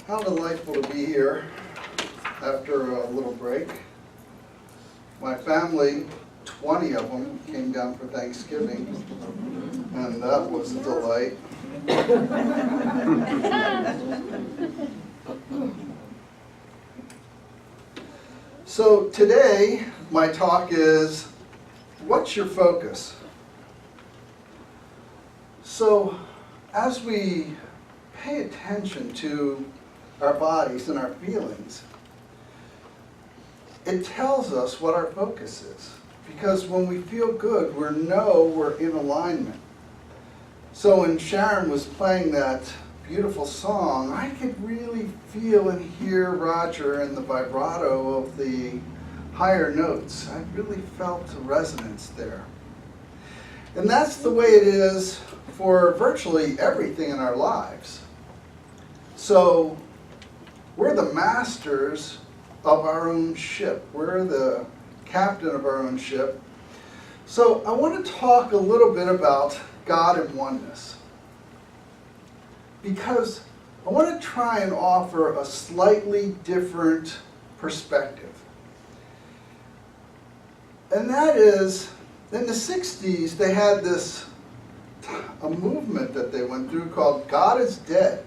How delightful to be here after a little break. My family, 20 of them, came down for Thanksgiving, and that was a delight. So today, my talk is, what's your focus? So as we pay attention to our bodies and our feelings, it tells us what our focus is. Because when we feel good, we know we're in alignment. So when Sharon was playing that beautiful song, I could really feel and hear Roger and the vibrato of the higher notes. I really felt the resonance there. And that's the way it is for virtually everything in our lives. So we're the masters of our own ship. We're the captain of our own ship. So I want to talk a little bit about God and oneness, because I want to try and offer a slightly different perspective. And that is, in the 60s, they had a movement that they went through called God is Dead.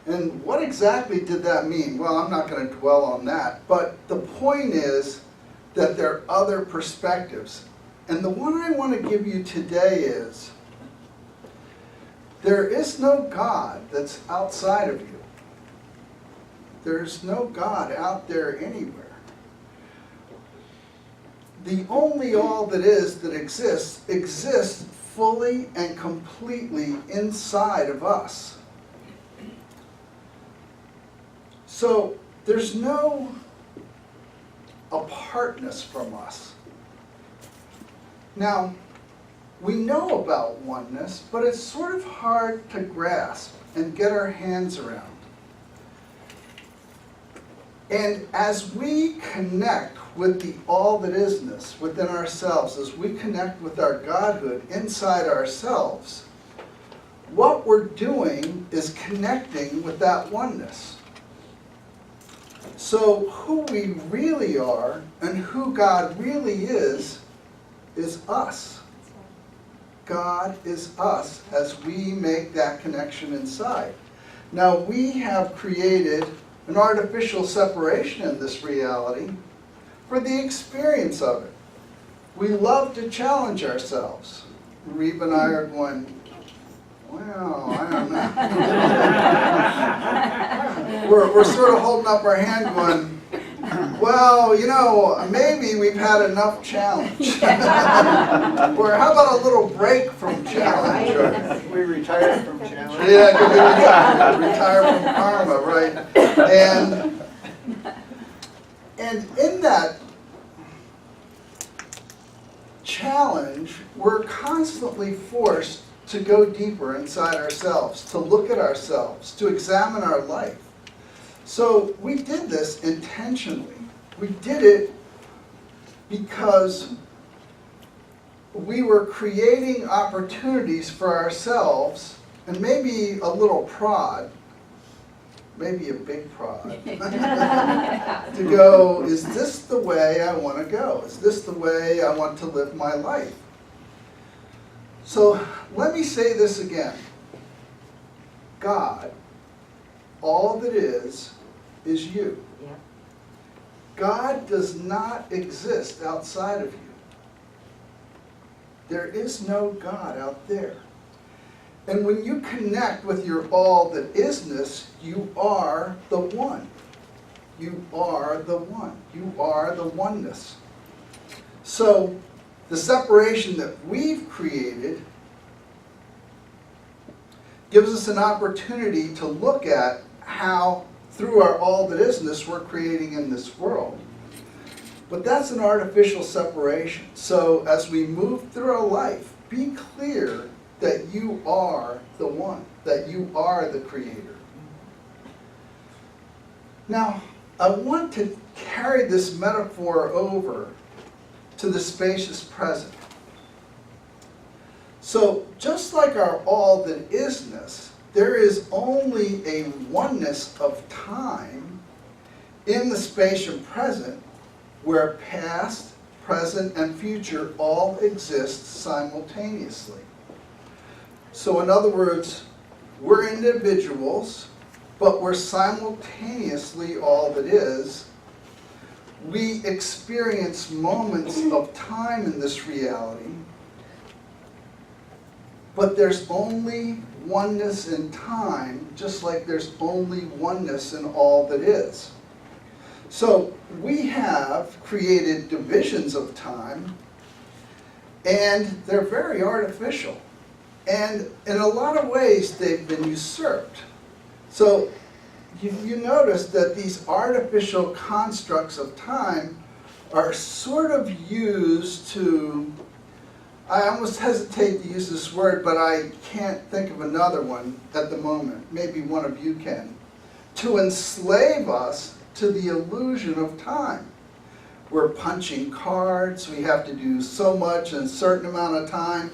And what exactly did that mean? Well, I'm not going to dwell on that, but the point is that there are other perspectives. And the one I want to give you today is, there is no God that's outside of you. There's no God out there anywhere. The only all that is that exists fully and completely inside of us. So there's no apartness from us. Now, we know about oneness, but it's sort of hard to grasp and get our hands around. And as we connect with the all that isness within ourselves, as we connect with our Godhood inside ourselves, what we're doing is connecting with that oneness. So who we really are and who God really is us. God is us as we make that connection inside. Now we have created an artificial separation in this reality for the experience of it. We love to challenge ourselves. Reeb and I are going, well, I don't know. we're sort of holding up our hand going, well, you know, maybe we've had enough challenge. Or how about a little break from challenge? Or, we retired from challenge. yeah, retire from karma, right? And in that challenge, we're constantly forced to go deeper inside ourselves, to look at ourselves, to examine our life. So we did this intentionally. We did it because we were creating opportunities for ourselves, and maybe a little prod, maybe a big prod, to go, is this the way I want to go? Is this the way I want to live my life? So let me say this again. God, all that is you. Yeah. God does not exist outside of you. There is no God out there. And when you connect with your all that isness, you are the one. You are the one. You are the oneness. So the separation that we've created gives us an opportunity to look at how, through our all that isness, we're creating in this world. But that's an artificial separation. So as we move through our life, be clear that you are the one, that you are the creator. Now, I want to carry this metaphor over to the spacious present. So just like our all that isness, there is only a oneness of time in the spatial present where past, present, and future all exist simultaneously. So in other words, we're individuals, but we're simultaneously all that is. We experience moments of time in this reality, but there's only oneness in time, just like there's only oneness in all that is. So we have created divisions of time, and they're very artificial. And in a lot of ways, they've been usurped. So you notice that these artificial constructs of time are sort of used to, I almost hesitate to use this word, but I can't think of another one at the moment. Maybe one of you can. To enslave us to the illusion of time. We're punching cards, we have to do so much in a certain amount of time,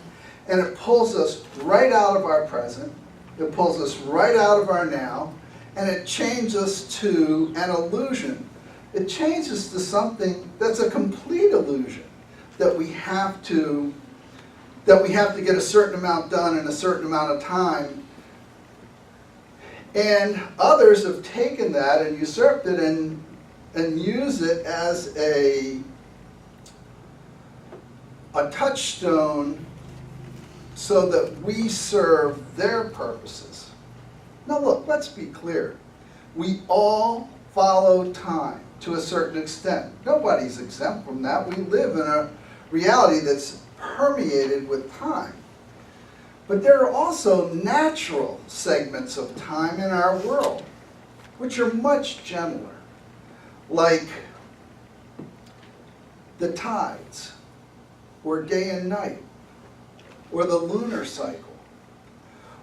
and it pulls us right out of our present, it pulls us right out of our now, and it changes us to an illusion. It changes to something that's a complete illusion, that we have to get a certain amount done in a certain amount of time. And others have taken that and usurped it and use it as a touchstone so that we serve their purposes. Now look, let's be clear. We all follow time to a certain extent. Nobody's exempt from that. We live in a reality that's permeated with time. But there are also natural segments of time in our world, which are much gentler, like the tides, or day and night, or the lunar cycle,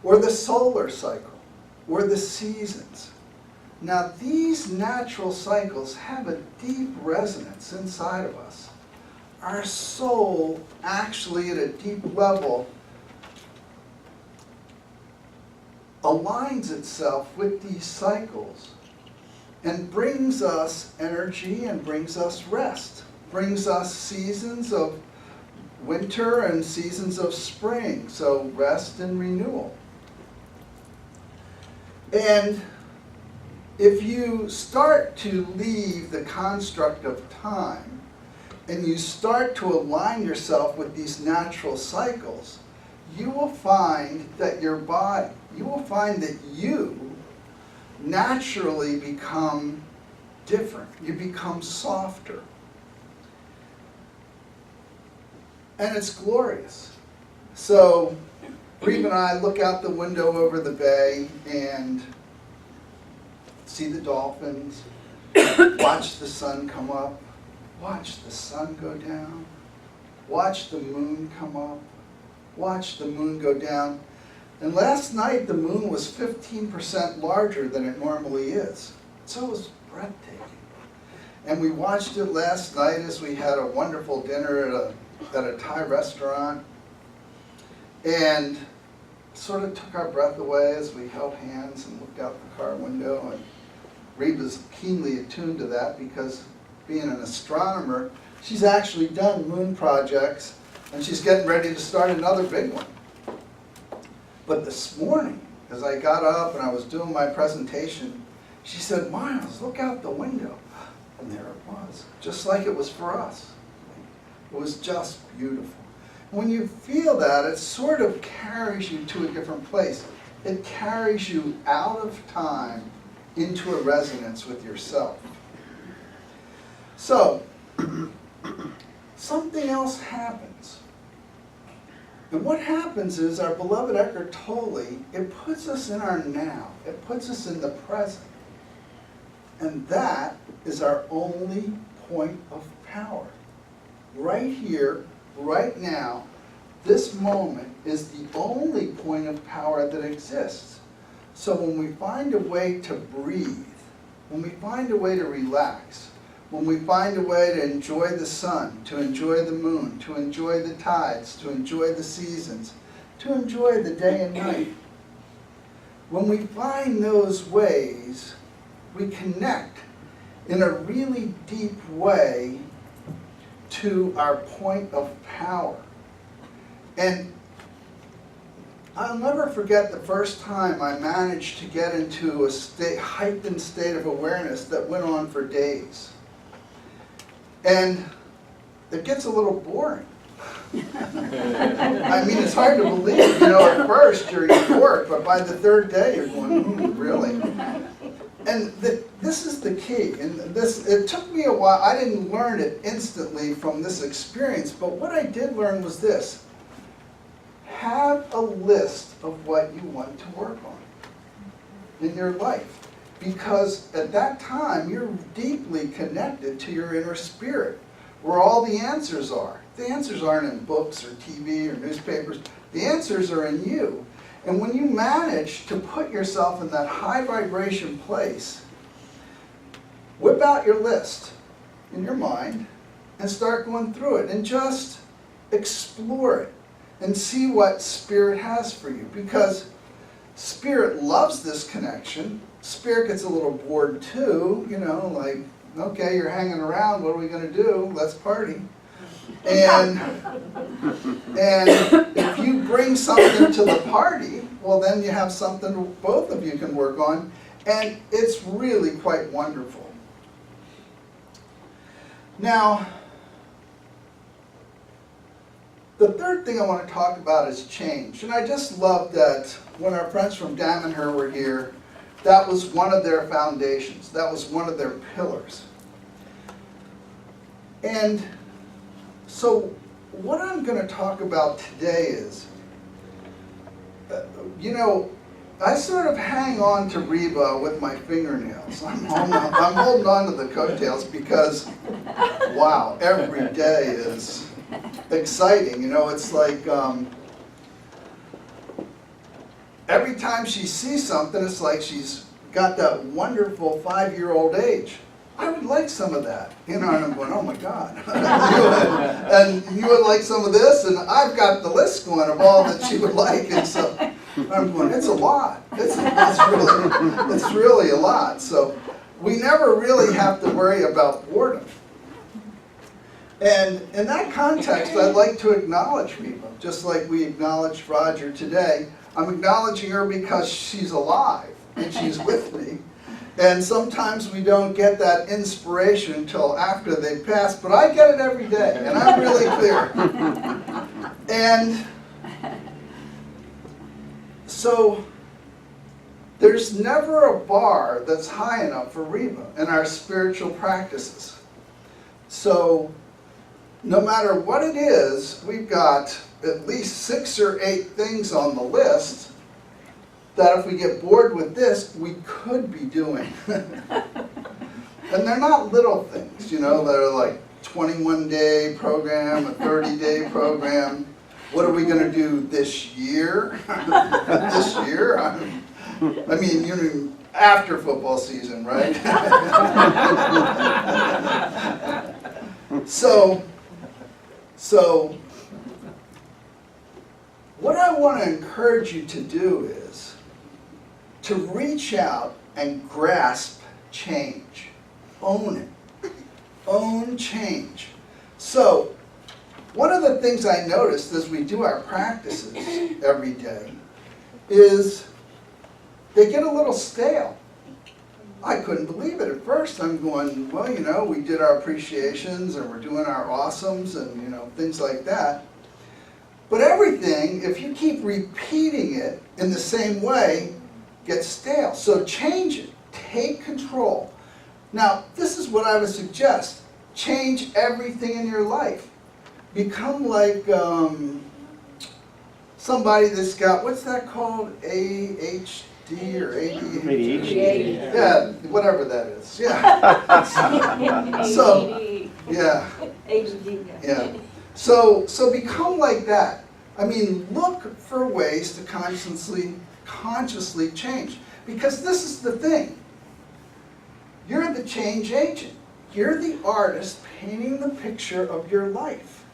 or the solar cycle, or the seasons. Now these natural cycles have a deep resonance inside of us. Our soul actually at a deep level aligns itself with these cycles and brings us energy and brings us rest, brings us seasons of winter and seasons of spring, so rest and renewal. And if you start to leave the construct of time and you start to align yourself with these natural cycles, you will find that your body, you will find that you naturally become different. You become softer. And it's glorious. So, Reeve and I look out the window over the bay and see the dolphins, watch the sun come up, watch the sun go down, watch the moon come up, watch the moon go down. And last night the moon was 15% larger than it normally is. So it was breathtaking. And we watched it last night as we had a wonderful dinner at a Thai restaurant. And sort of took our breath away as we held hands and looked out the car window. And Reeve is keenly attuned to that because being an astronomer, she's actually done moon projects and she's getting ready to start another big one. But this morning, as I got up and I was doing my presentation, she said, "Miles, look out the window." And there it was, just like it was for us. It was just beautiful. When you feel that, it sort of carries you to a different place. It carries you out of time into a resonance with yourself. So, something else happens. And what happens is our beloved Eckhart Tolle, it puts us in our now. It puts us in the present. And that is our only point of power. Right here, right now, this moment is the only point of power that exists. So when we find a way to breathe, when we find a way to relax, when we find a way to enjoy the sun, to enjoy the moon, to enjoy the tides, to enjoy the seasons, to enjoy the day and night. When we find those ways, we connect in a really deep way to our point of power. And I'll never forget the first time I managed to get into a heightened state of awareness that went on for days. And it gets a little boring. I mean, it's hard to believe, at first you're euphoric, but by the third day you're going, really? And this is the key. And it took me a while. I didn't learn it instantly from this experience, but what I did learn was this. Have a list of what you want to work on in your life. Because at that time, you're deeply connected to your inner spirit, where all the answers are. The answers aren't in books or TV or newspapers. The answers are in you. And when you manage to put yourself in that high vibration place, whip out your list in your mind and start going through it and just explore it and see what Spirit has for you. Because Spirit loves this connection. Spirit gets a little bored too, like, okay, you're hanging around, what are we going to do? Let's party. And if you bring something to the party, well, then you have something both of you can work on, and it's really quite wonderful. Now, the third thing I want to talk about is change. And I just love that when our friends from Damanhur were here, that was one of their foundations. That was one of their pillars. And so what I'm going to talk about today is, I sort of hang on to Reba with my fingernails. I'm holding on to the coattails because, wow, every day is exciting. It's like every time she sees something, it's like she's got that wonderful 5-year-old age. I would like some of that. And I'm going, oh my God. And you would like some of this, and I've got the list going of all that she would like. And so I'm going, it's a lot. It's really a lot. So we never really have to worry about boredom. And in that context, I'd like to acknowledge people, just like we acknowledged Roger today. I'm acknowledging her because she's alive and she's with me. And sometimes we don't get that inspiration until after they pass, but I get it every day, and I'm really clear. And so there's never a bar that's high enough for Reba in our spiritual practices. So no matter what it is, we've got at least 6 or 8 things on the list that if we get bored with this, we could be doing. And they're not little things, that are like 21-day program, a 30-day program. What are we going to do this year? This year? I mean, after football season, right? So what I want to encourage you to do is to reach out and grasp change. Own it. Own change. So, one of the things I noticed as we do our practices every day is they get a little stale. I couldn't believe it at first. I'm going, well, we did our appreciations and we're doing our awesomes and, things like that. But everything, if you keep repeating it in the same way, gets stale. So change it. Take control. Now, this is what I would suggest. Change everything in your life. Become like somebody that's got, what's that called? AHD or ADHD? Yeah, whatever that is. Yeah. So, yeah. Yeah. So become like that. Look for ways to consciously change. Because this is the thing. You're the change agent. You're the artist painting the picture of your life.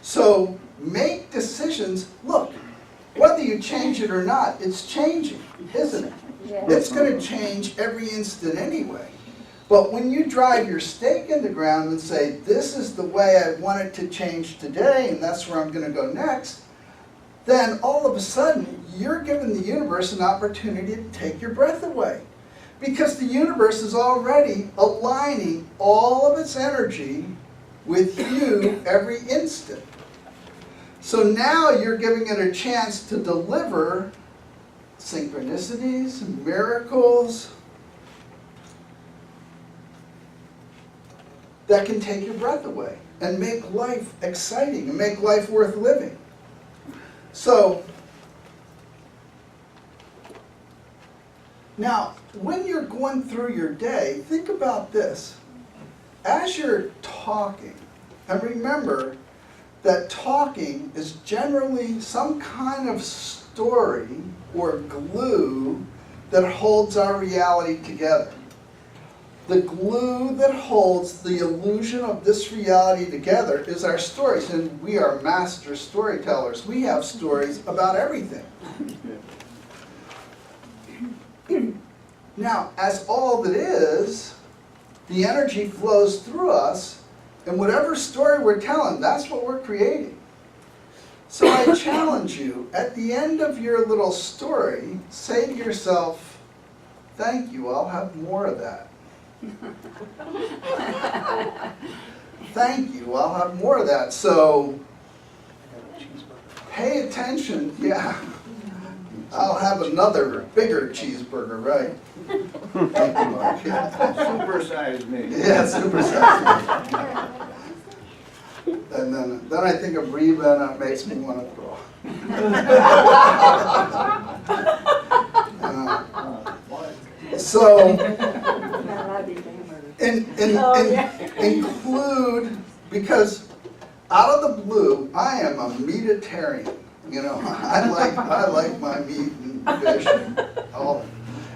So make decisions. Look, whether you change it or not, it's changing, isn't it? Yeah. It's going to change every instant anyway. But when you drive your stake in the ground and say, this is the way I want it to change today, and that's where I'm going to go next, then all of a sudden, you're giving the universe an opportunity to take your breath away. Because the universe is already aligning all of its energy with you every instant. So now you're giving it a chance to deliver synchronicities, miracles that can take your breath away and make life exciting and make life worth living. So, now, when you're going through your day, think about this. As you're talking, and remember that talking is generally some kind of story or glue that holds our reality together. The glue that holds the illusion of this reality together is our stories, and we are master storytellers. We have stories about everything. Now, as all that is, the energy flows through us, and whatever story we're telling, that's what we're creating. So I challenge you, at the end of your little story, say to yourself, thank you, I'll have more of that. Thank you, I'll have more of that. So, pay attention, yeah. I'll have another bigger cheeseburger, right? Thank you, Mark. Supersized me. Yeah, supersized. And then I think of Reba and it makes me want to throw. So, include, because out of the blue, I am a meatitarian. You know, I like my meat and fish and all.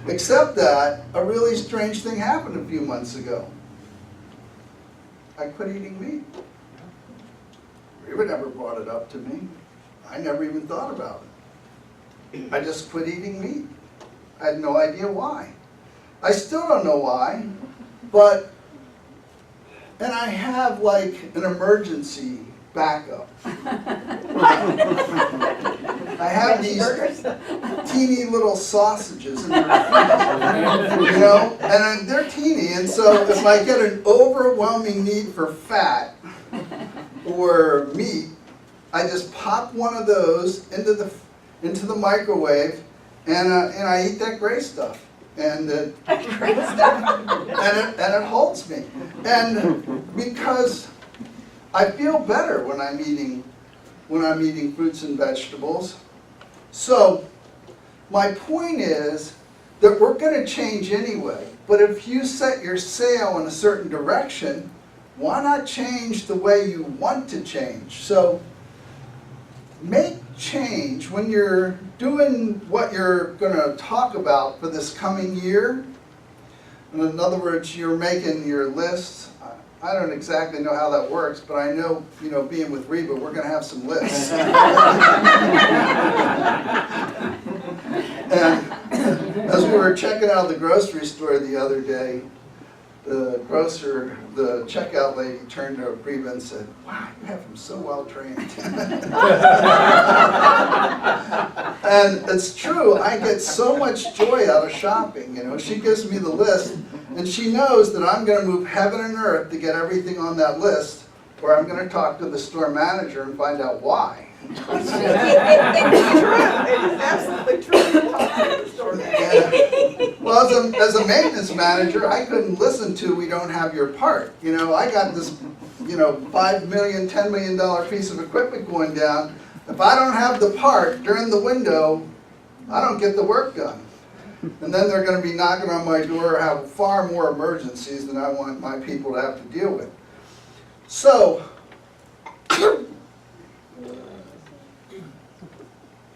Except that a really strange thing happened a few months ago. I quit eating meat. Reba never brought it up to me. I never even thought about it. I just quit eating meat. I had no idea why. I still don't know why, but, and I have like an emergency backup. I have these teeny little sausages in the refrigerator, you know, and they're teeny, and so if I get an overwhelming need for fat or meat, I just pop one of those into the microwave, and I eat that gray stuff, and it holds me, and because I feel better when I'm eating fruits and vegetables. So my point is that we're going to change anyway. But if you set your sail in a certain direction, why not change the way you want to change? So make change when you're doing what you're going to talk about for this coming year. In other words, you're making your list. I don't exactly know how that works, but I know, you know, being with Reba, we're going to have some lists. And as we were checking out the grocery store the other day, the checkout lady turned to Reba and said, "Wow, you have him so well trained." And it's true, I get so much joy out of shopping. You know, she gives me the list, and she knows that I'm going to move heaven and earth to get everything on that list, or I'm going to talk to the store manager and find out why. It's true. It is absolutely true. Talk to the store manager. Well, as a maintenance manager, I couldn't listen to "we don't have your part." You know, I got this, you know, $5 million, $10 million piece of equipment going down. If I don't have the part during the window, I don't get the work done. And then they're going to be knocking on my door, have far more emergencies than I want my people to have to deal with. So,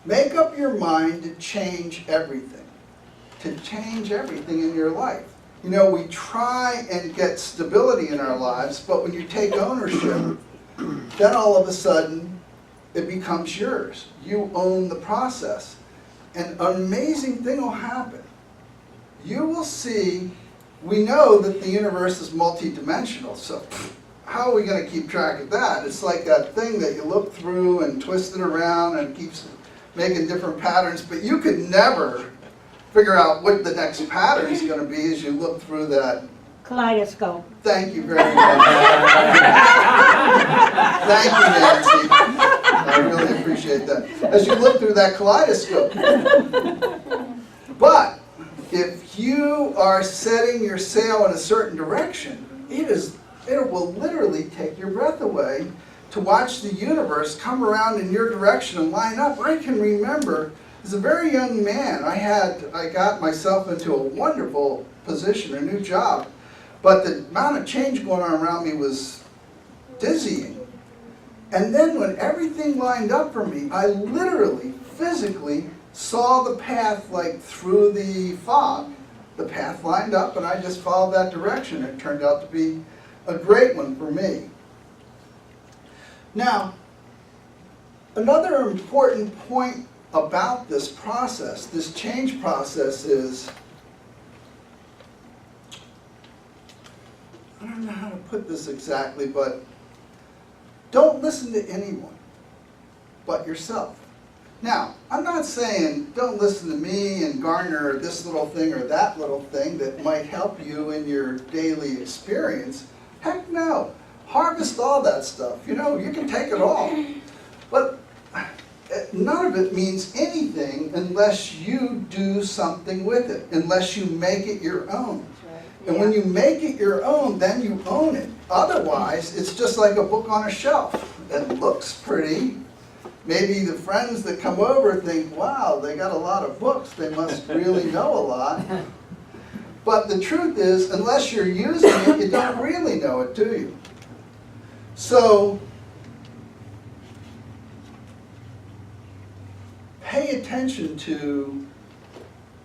make up your mind to change everything. To change everything in your life. You know, we try and get stability in our lives, but when you take ownership, then all of a sudden, it becomes yours. You own the process. And an amazing thing will happen. You will see, we know that the universe is multidimensional, so how are we going to keep track of that? It's like that thing that you look through and twist it around and it keeps making different patterns, but you could never figure out what the next pattern is going to be as you look through that. Kaleidoscope. Thank you very much. Thank you, Nancy. I really appreciate that. As you look through that kaleidoscope. But if you are setting your sail in a certain direction, it will literally take your breath away to watch the universe come around in your direction and line up. I can remember, as a very young man, I got myself into a wonderful position, a new job, but the amount of change going on around me was dizzying. And then when everything lined up for me, I literally, physically saw the path like through the fog. The path lined up and I just followed that direction. It turned out to be a great one for me. Now, another important point about this process, this change process is, I don't know how to put this exactly, but don't listen to anyone but yourself. Now, I'm not saying don't listen to me and garner this little thing or that little thing that might help you in your daily experience. Heck no. Harvest all that stuff. You know, you can take it all. But none of it means anything unless you do something with it, unless you make it your own. And when you make it your own, then you own it. Otherwise, it's just like a book on a shelf. It looks pretty. Maybe the friends that come over think, wow, they got a lot of books. They must really know a lot. But the truth is, unless you're using it, you don't really know it, do you? So, pay attention to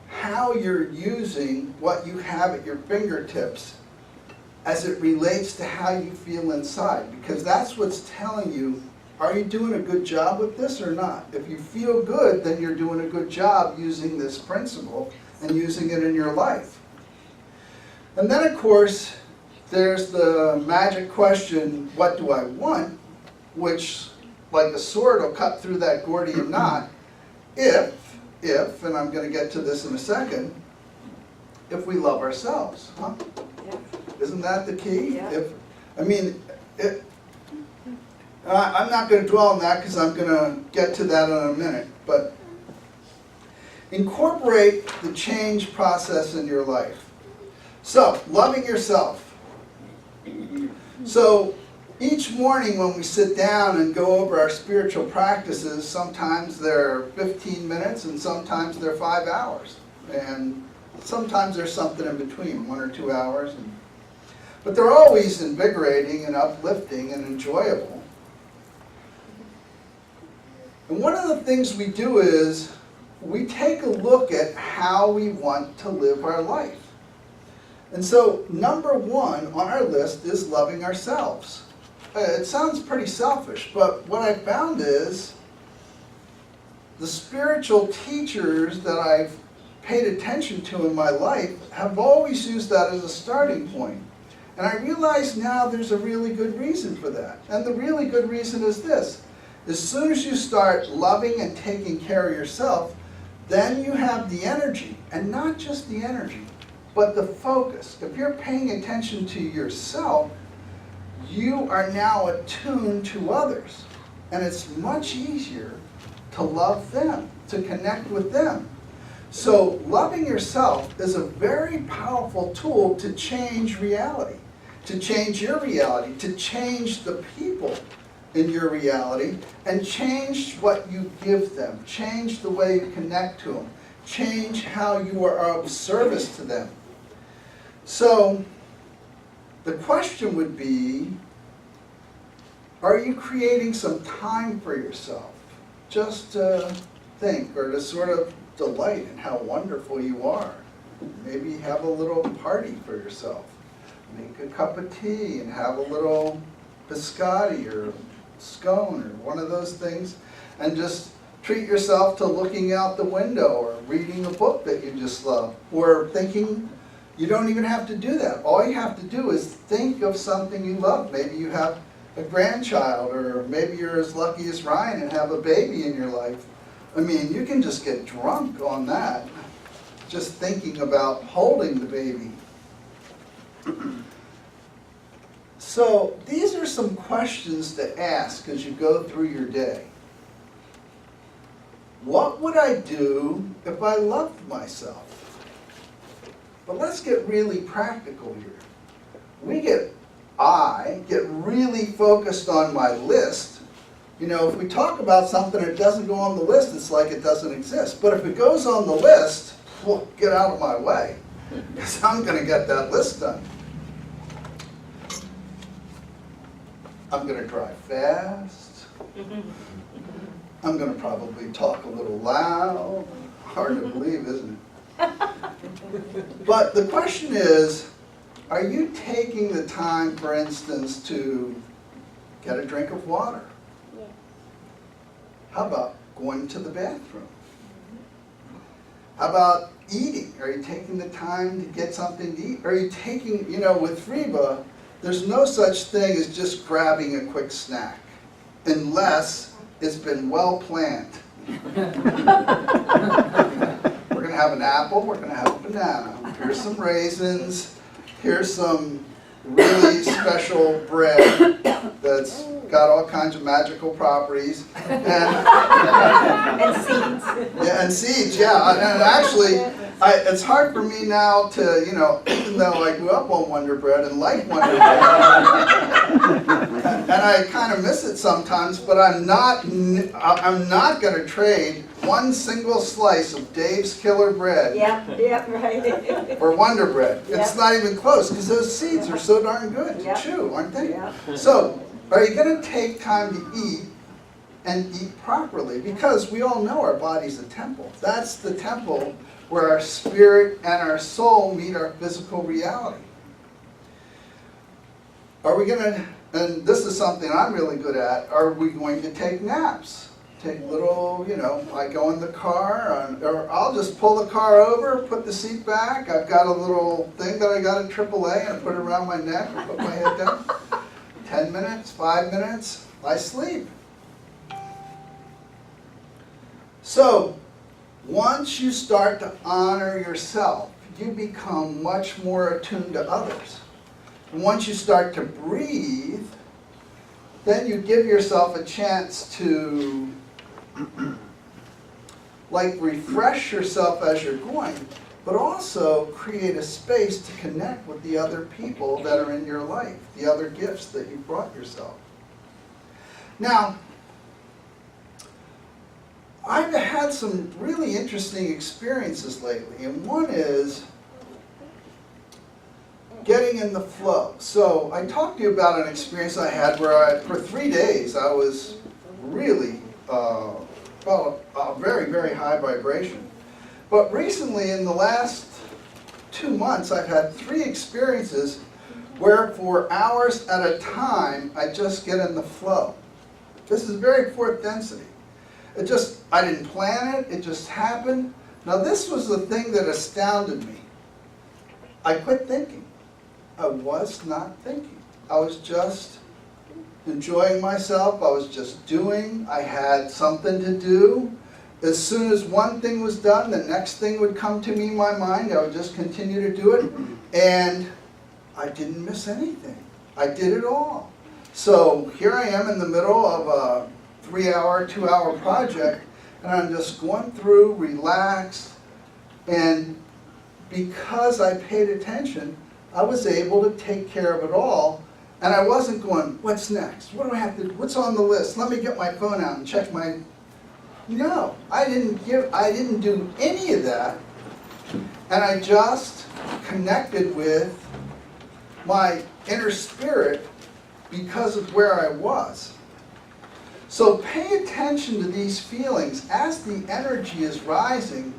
how you're using what you have at your fingertips as it relates to how you feel inside, because that's what's telling you, are you doing a good job with this or not? If you feel good, then you're doing a good job using this principle and using it in your life. And then, of course, there's the magic question, what do I want? Which, like a sword, will cut through that Gordian knot if, and I'm going to get to this in a second, if we love ourselves, huh? Yeah. Isn't that the key? Yeah. I'm not going to dwell on that because I'm going to get to that in a minute, but incorporate the change process in your life. So, loving yourself. So, each morning when we sit down and go over our spiritual practices, sometimes they're 15 minutes and sometimes they're 5 hours. And sometimes there's something in between, 1 or 2 hours. But they're always invigorating and uplifting and enjoyable. And one of the things we do is we take a look at how we want to live our life. And so, number one on our list is loving ourselves. It sounds pretty selfish, but what I found is the spiritual teachers that I've paid attention to in my life have always used that as a starting point. And I realize now there's a really good reason for that. And the really good reason is this. As soon as you start loving and taking care of yourself, then you have the energy, and not just the energy, but the focus. If you're paying attention to yourself, you are now attuned to others. And it's much easier to love them, to connect with them. So loving yourself is a very powerful tool to change reality, to change your reality, to change the people in your reality, and change what you give them, change the way you connect to them, change how you are of service to them. So the question would be, are you creating some time for yourself? Just to think, or to sort of delight in how wonderful you are. Maybe have a little party for yourself. Make a cup of tea and have a little biscotti or scone or one of those things, and just treat yourself to looking out the window or reading a book that you just love, or thinking. You don't even have to do that. All you have to do is think of something you love. Maybe you have a grandchild, or maybe you're as lucky as Ryan and have a baby in your life. I mean, you can just get drunk on that, just thinking about holding the baby. So these are some questions to ask as you go through your day. What would I do if I loved myself? But let's get really practical here. I get really focused on my list. You know, if we talk about something that doesn't go on the list, it's like it doesn't exist. But if it goes on the list, well, get out of my way, because I'm going to get that list done. I'm going to drive fast. I'm going to probably talk a little loud. Hard to believe, isn't it? But the question is, are you taking the time, for instance, to get a drink of water? Yeah. How about going to the bathroom? How about eating? Are you taking the time to get something to eat? Are you taking, you know, with Reba, there's no such thing as just grabbing a quick snack, unless it's been well planned. We're going to have an apple, we're going to have a banana. Here's some raisins, here's some really special bread that's got all kinds of magical properties. And seeds. Yeah, and seeds, yeah. And actually, it's hard for me now to, you know, even though I grew up on Wonder Bread and like Wonder Bread, and I kind of miss it sometimes, but I'm not going to trade one single slice of Dave's Killer Bread Right. for Wonder Bread. Yep. It's not even close, because those seeds are so darn good to Yep. chew, aren't they? Yep. So, are you going to take time to eat and eat properly? Because we all know our body's a temple. That's the temple where our spirit and our soul meet our physical reality. Are we going to, and this is something I'm really good at, are we going to take naps? Take little, you know, I go in the car, or I'll just pull the car over, put the seat back. I've got a little thing that I got at AAA, and I put it around my neck and put my head down. 10 minutes, 5 minutes, I sleep. So, once you start to honor yourself, you become much more attuned to others. And once you start to breathe, then you give yourself a chance to like refresh yourself as you're going, but also create a space to connect with the other people that are in your life, the other gifts that you brought yourself. Now, I've had some really interesting experiences lately, and one is getting in the flow. So I talked to you about an experience I had where for 3 days I was really a very, very high vibration. But recently, in the last 2 months, I've had 3 experiences where for hours at a time, I just get in the flow. This is very fourth density. I didn't plan it, it just happened. Now this was the thing that astounded me. I quit thinking. I was not thinking. I was just enjoying myself. I was just doing. I had something to do. As soon as one thing was done, the next thing would come to me in my mind. I would just continue to do it. And I didn't miss anything. I did it all. So here I am in the middle of a 3-hour, 2-hour project, and I'm just going through, relaxed, and because I paid attention, I was able to take care of it all, and I wasn't going, what's next? What do I have to do? What's on the list? Let me get my phone out and check my... No, I didn't do any of that, and I just connected with my inner spirit because of where I was. So pay attention to these feelings. As the energy is rising,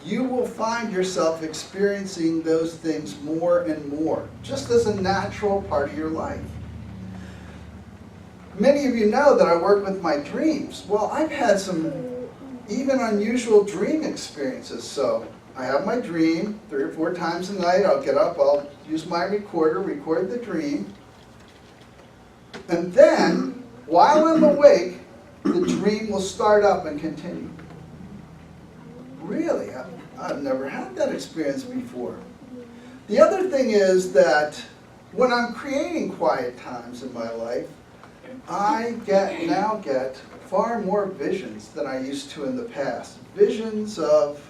you will find yourself experiencing those things more and more, just as a natural part of your life. Many of you know that I work with my dreams. Well, I've had some even unusual dream experiences. So I have my dream 3 or 4 times a night. I'll get up, I'll use my recorder, record the dream. And then, while I'm awake, the dream will start up and continue. Really, I've never had that experience before. The other thing is that when I'm creating quiet times in my life, I now get far more visions than I used to in the past. Visions of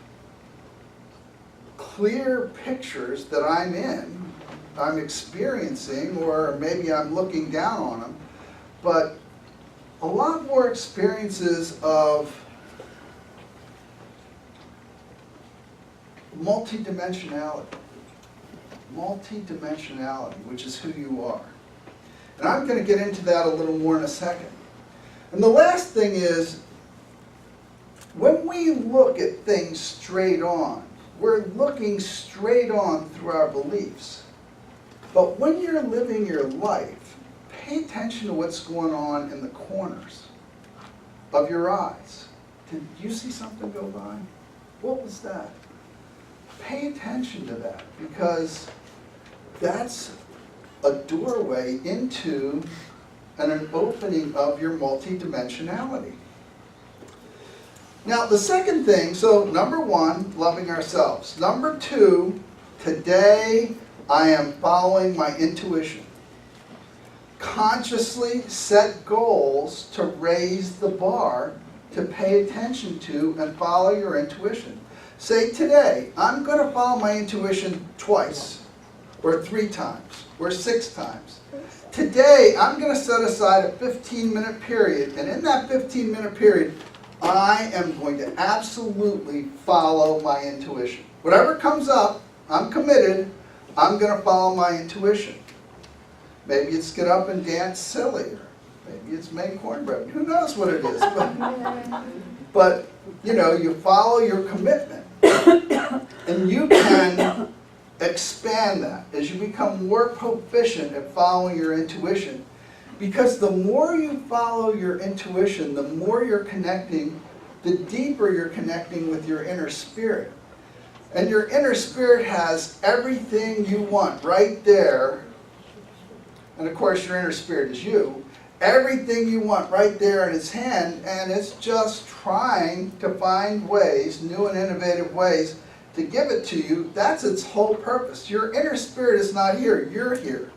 clear pictures that I'm experiencing, or maybe I'm looking down on them, but a lot more experiences of multidimensionality, which is who you are. And I'm going to get into that a little more in a second. And the last thing is, when we look at things straight on, we're looking straight on through our beliefs. But when you're living your life, pay attention to what's going on in the corners of your eyes. Did you see something go by? What was that? Pay attention to that, because that's a doorway into an opening of your multidimensionality. Now, the second thing, so number 1, loving ourselves. Number 2, today I am following my intuition. Consciously set goals to raise the bar, to pay attention to and follow your intuition. Say, today, I'm going to follow my intuition twice, or 3 times, or 6 times. Today, I'm going to set aside a 15-minute period, and in that 15-minute period, I am going to absolutely follow my intuition. Whatever comes up, I'm committed, I'm going to follow my intuition. Maybe it's get up and dance silly, or maybe it's make cornbread. Who knows what it is? But you follow your commitment. And you can expand that as you become more proficient at following your intuition. Because the more you follow your intuition, the more you're connecting, the deeper you're connecting with your inner spirit. And your inner spirit has everything you want right there. And of course, your inner spirit is you. Everything you want right there in its hand, and it's just trying to find ways, new and innovative ways, to give it to you. That's its whole purpose. Your inner spirit is not here, you're here.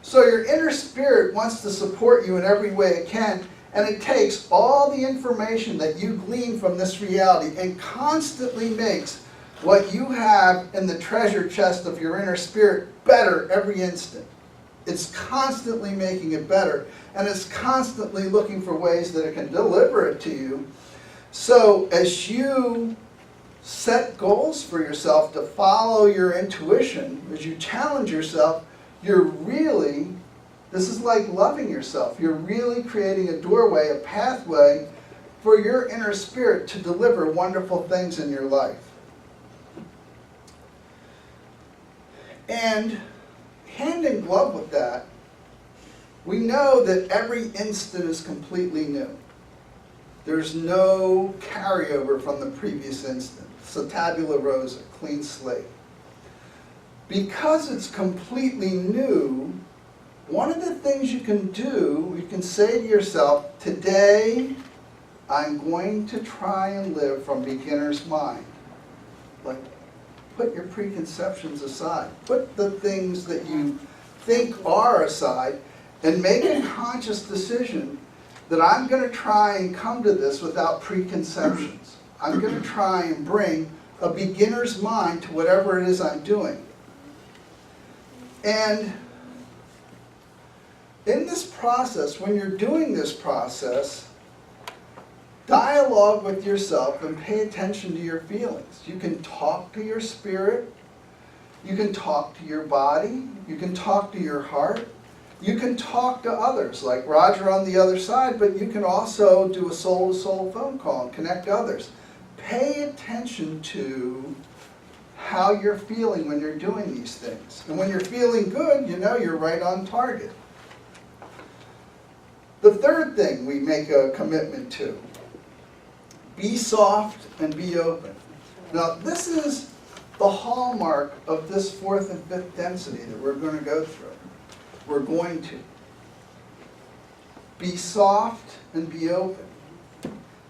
So your inner spirit wants to support you in every way it can, and it takes all the information that you glean from this reality and constantly makes what you have in the treasure chest of your inner spirit better every instant. It's constantly making it better, and it's constantly looking for ways that it can deliver it to you. So as you set goals for yourself to follow your intuition, as you challenge yourself, this is like loving yourself. You're really creating a doorway, a pathway for your inner spirit to deliver wonderful things in your life. And hand in glove with that, we know that every instant is completely new. There's no carryover from the previous instant. It's a tabula rasa, clean slate. Because it's completely new, one of the things you can do, you can say to yourself, today I'm going to try and live from beginner's mind. Like, put your preconceptions aside. Put the things that you think are aside and make a conscious decision that I'm going to try and come to this without preconceptions. I'm going to try and bring a beginner's mind to whatever it is I'm doing. And in this process, when you're doing this process, dialogue with yourself and pay attention to your feelings. You can talk to your spirit, you can talk to your body, you can talk to your heart, you can talk to others, like Roger on the other side, but you can also do a soul-to-soul phone call and connect to others. Pay attention to how you're feeling when you're doing these things. And when you're feeling good, you know you're right on target. The third thing we make a commitment to: be soft and be open. Now, this is the hallmark of this fourth and fifth density that we're going to go through. We're going to be soft and be open.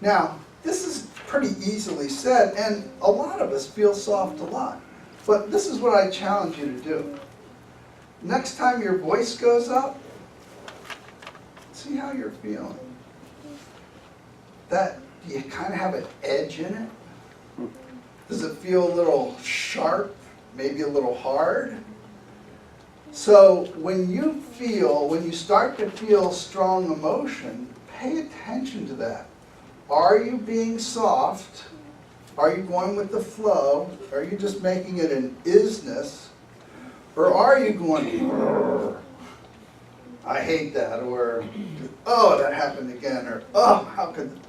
Now, this is pretty easily said, and a lot of us feel soft a lot. But this is what I challenge you to do. Next time your voice goes up, see how you're feeling. Do you kind of have an edge in it? Does it feel a little sharp, maybe a little hard? So when you start to feel strong emotion, pay attention to that. Are you being soft? Are you going with the flow? Are you just making it an isness? Or are you going, I hate that, or, oh, that happened again, or, oh, how could...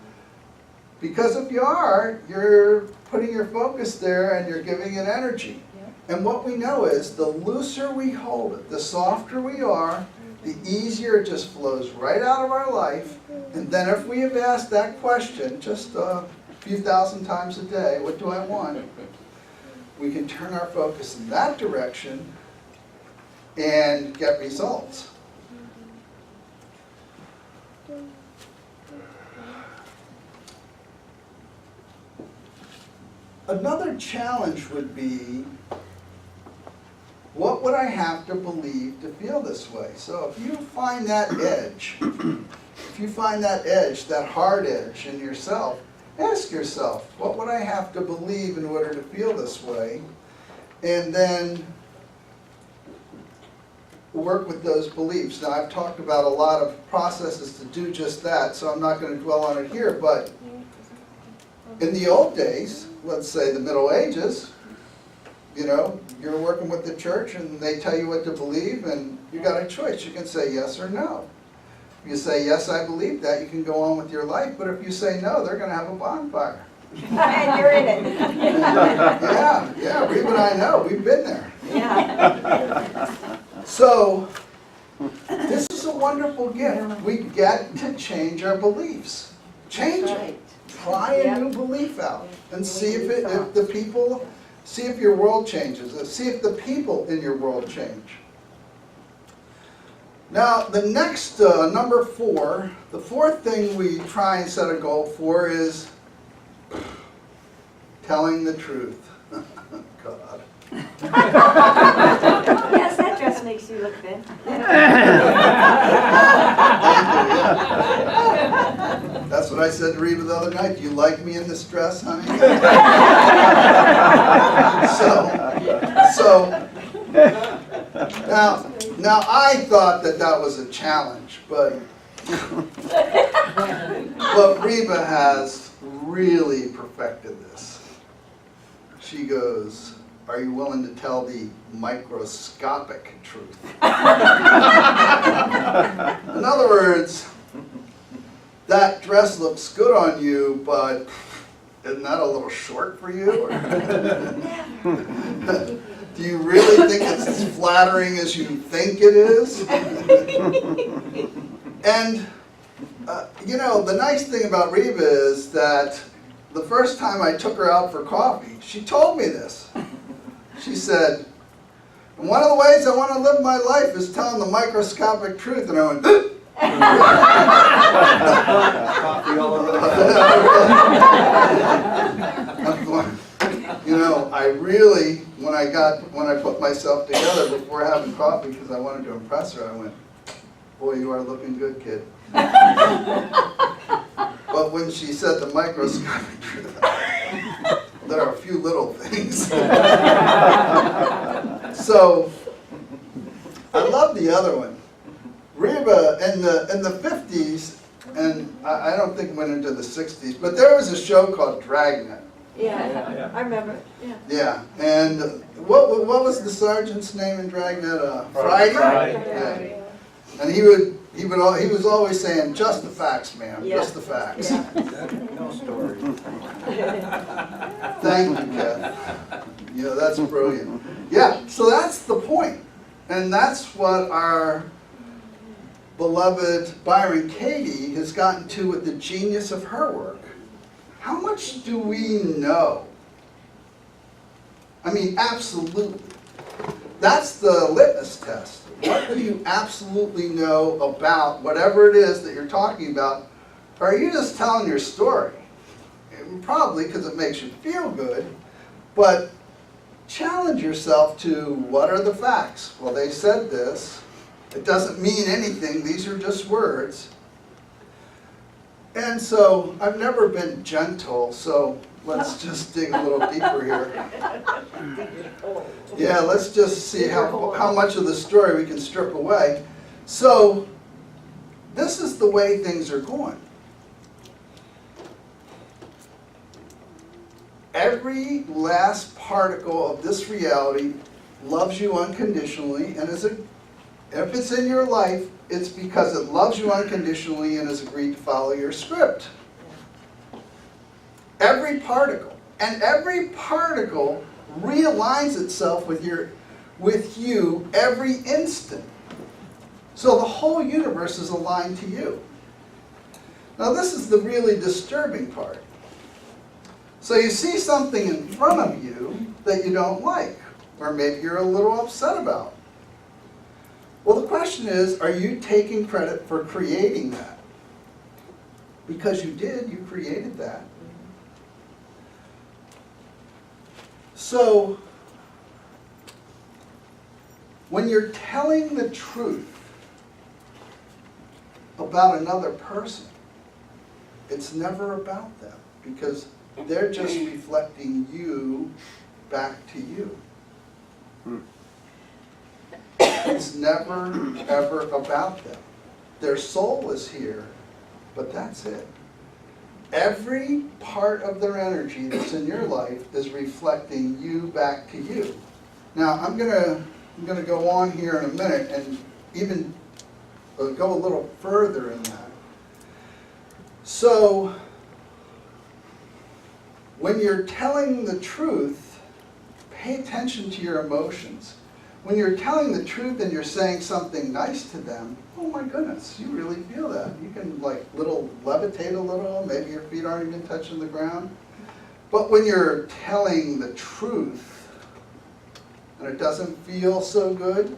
Because if you are, you're putting your focus there and you're giving it energy. And what we know is the looser we hold it, the softer we are, the easier it just flows right out of our life. And then if we have asked that question just a few thousand times a day, what do I want? We can turn our focus in that direction and get results. Another challenge would be, what would I have to believe to feel this way? So if you find that edge, that hard edge in yourself, ask yourself, what would I have to believe in order to feel this way? And then work with those beliefs. Now, I've talked about a lot of processes to do just that, so I'm not going to dwell on it here, but in the old days, let's say the Middle Ages, you know, you're working with the church and they tell you what to believe, and you got a choice. You can say yes or no. If you say yes, I believe that, you can go on with your life, but if you say no, they're going to have a bonfire. And you're in it. Yeah, Reba and I know, we've been there. Yeah. So, this is a wonderful gift. We get to change our beliefs. Change it. Try a new belief out and see if your world changes. See if the people in your world change. Now, the next, number 4, the fourth thing we try and set a goal for is telling the truth. God. Yes, that dress makes you look good. That's what I said to Reba the other night. Do you like me in this dress, honey? So now I thought that was a challenge, but Reba has really perfected this. She goes, are you willing to tell the microscopic truth? In other words, that dress looks good on you, but isn't that a little short for you? Do you really think it's as flattering as you think it is? And, you know, the nice thing about Reba is that the first time I took her out for coffee, she told me this. She said, and one of the ways I want to live my life is telling the microscopic truth. And I went, Coffee all over the I'm going, you know, I really, when I put myself together before having coffee because I wanted to impress her, I went, boy, you are looking good, kid. But when she said the microscopic truth, there are a few little things. So, I love the other one. Reba, in the 50s, and I don't think it went into the 60s, but there was a show called Dragnet. Yeah, I remember. Yeah. Yeah, and what was the sergeant's name in Dragnet? Friday? Friday. Yeah. And he was always saying, just the facts, ma'am, just the facts. Yeah. No story. Thank you, Kath. You know, that's brilliant. Yeah, so that's the point. And that's what our beloved Byron Katie has gotten to with the genius of her work. How much do we know? I mean, absolutely. That's the litmus test. What do you absolutely know about whatever it is that you're talking about? Or are you just telling your story? Probably because it makes you feel good, but challenge yourself to what are the facts? Well, they said this. It doesn't mean anything. These are just words. And so I've never been gentle, so let's just dig a little deeper here. Yeah, let's just see how much of the story we can strip away. So this is the way things are going. Every last particle of this reality loves you unconditionally, and if it's in your life, it's because it loves you unconditionally and has agreed to follow your script. Every particle. And every particle realigns itself with you every instant. So the whole universe is aligned to you. Now this is the really disturbing part. So you see something in front of you that you don't like, or maybe you're a little upset about. Well, the question is, are you taking credit for creating that? Because you did, you created that. So, when you're telling the truth about another person, it's never about them, because they're just reflecting you back to you. It's never, ever about them. Their soul is here, but that's it. Every part of their energy that's in your life is reflecting you back to you. Now, I'm gonna go on here in a minute and even go a little further in that. So, when you're telling the truth, pay attention to your emotions. When you're telling the truth and you're saying something nice to them, oh my goodness, you really feel that. You can levitate a little, maybe your feet aren't even touching the ground. But when you're telling the truth and it doesn't feel so good,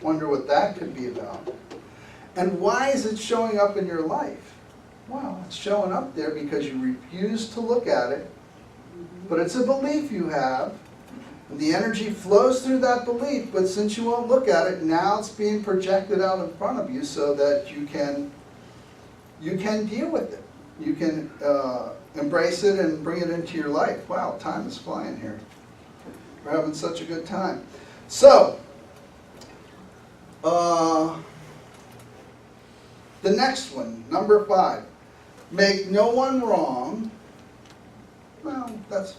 wonder what that could be about. And why is it showing up in your life? Well, it's showing up there because you refuse to look at it, but it's a belief you have. And the energy flows through that belief, but since you won't look at it, now it's being projected out in front of you so that you can deal with it. You can embrace it and bring it into your life. Wow, time is flying here. We're having such a good time. So, the next one, number 5. Make no one wrong. Well, that's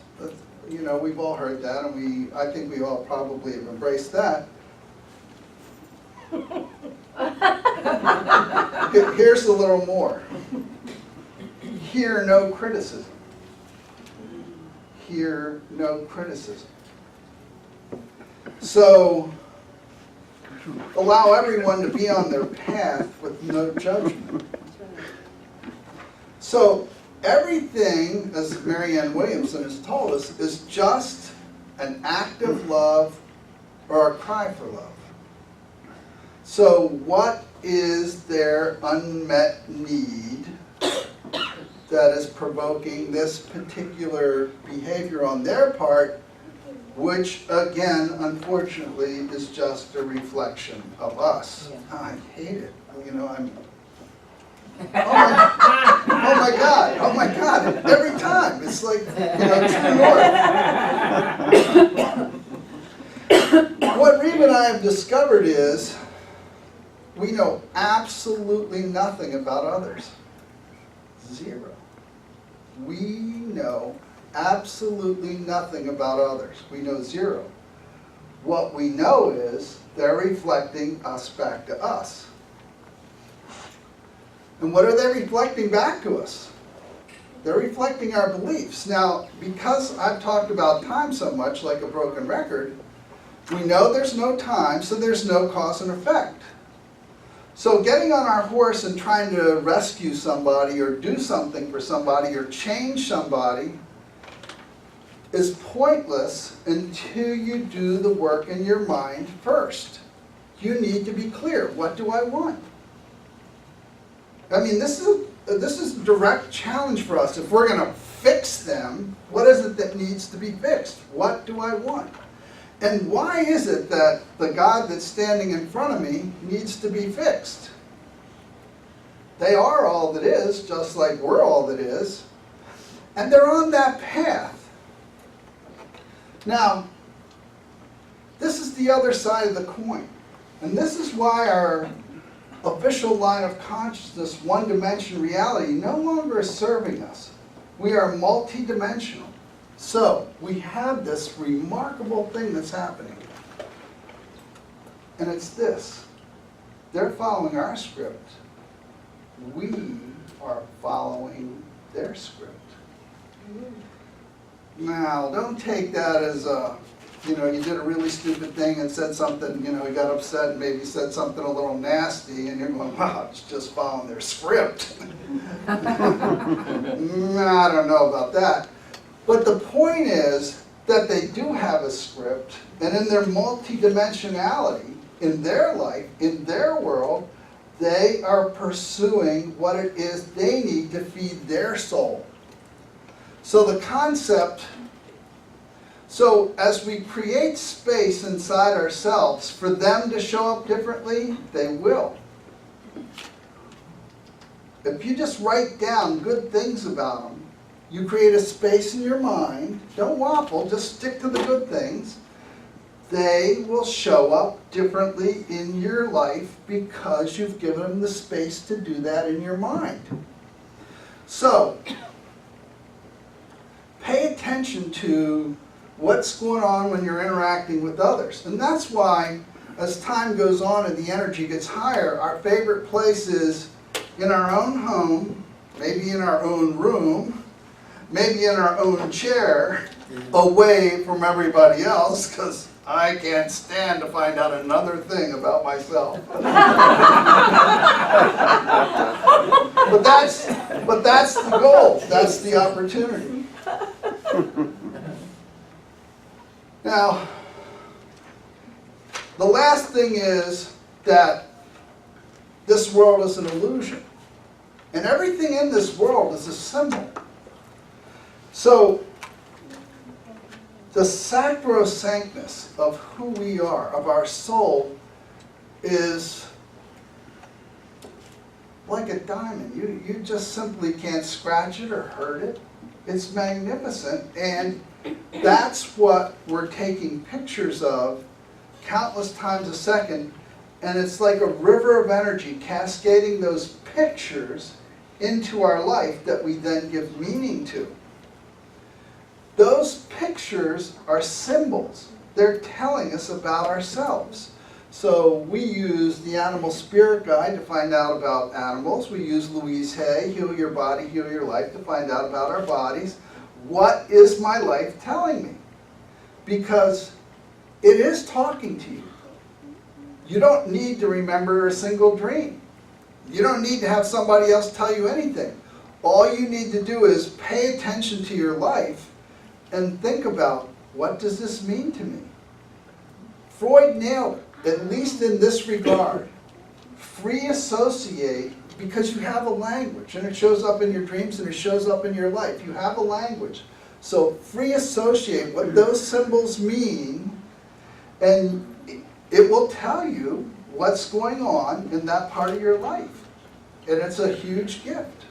we've all heard that, and I think we all probably have embraced that. Here's a little more. Hear no criticism. Hear no criticism. So, allow everyone to be on their path with no judgment. So, everything, as Marianne Williamson has told us, is just an act of love or a cry for love. So what is their unmet need that is provoking this particular behavior on their part, which again, unfortunately, is just a reflection of us? I hate it. Oh my God, every time. It's like, true north. What Reba and I have discovered is we know absolutely nothing about others. Zero. We know absolutely nothing about others. We know zero. What we know is they're reflecting us back to us. And what are they reflecting back to us? They're reflecting our beliefs. Now, because I've talked about time so much, like a broken record, we know there's no time, so there's no cause and effect. So getting on our horse and trying to rescue somebody or do something for somebody or change somebody is pointless until you do the work in your mind first. You need to be clear. What do I want? I mean, this is a direct challenge for us. If we're going to fix them, what is it that needs to be fixed? What do I want? And why is it that the God that's standing in front of me needs to be fixed? They are all that is, just like we're all that is. And they're on that path. Now, this is the other side of the coin. And this is why our official line of consciousness, one-dimension reality, no longer is serving us. We are multidimensional. So, we have this remarkable thing that's happening. And it's this. They're following our script. We are following their script. Now, don't take that as you did a really stupid thing and said something, you got upset and maybe said something a little nasty, and you're going, wow, it's just following their script. I don't know about that. But the point is that they do have a script, and in their multidimensionality, in their life, in their world, they are pursuing what it is they need to feed their soul. So the concept, so as we create space inside ourselves for them to show up differently, they will. If you just write down good things about them, you create a space in your mind, don't waffle, just stick to the good things, they will show up differently in your life because you've given them the space to do that in your mind. So, pay attention to what's going on when you're interacting with others. And that's why, as time goes on and the energy gets higher, our favorite place is in our own home, maybe in our own room, maybe in our own chair, away from everybody else, because I can't stand to find out another thing about myself. But that's the goal. That's the opportunity. Now, the last thing is that this world is an illusion. And everything in this world is a symbol. So, the sacrosanctness of who we are, of our soul, is like a diamond. You just simply can't scratch it or hurt it. It's magnificent, and that's what we're taking pictures of countless times a second, and it's like a river of energy cascading those pictures into our life that we then give meaning to. Those pictures are symbols. They're telling us about ourselves. So we use the Animal Spirit Guide to find out about animals. We use Louise Hay, Heal Your Body, Heal Your Life, to find out about our bodies. What is my life telling me? Because it is talking to you. You don't need to remember a single dream. You don't need to have somebody else tell you anything. All you need to do is pay attention to your life and think about, what does this mean to me? Freud nailed it, at least in this regard. Free associate, because you have a language, and it shows up in your dreams and it shows up in your life. You have a language. So free associate what those symbols mean, and it will tell you what's going on in that part of your life. And it's a huge gift.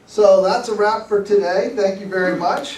So that's a wrap for today. Thank you very much.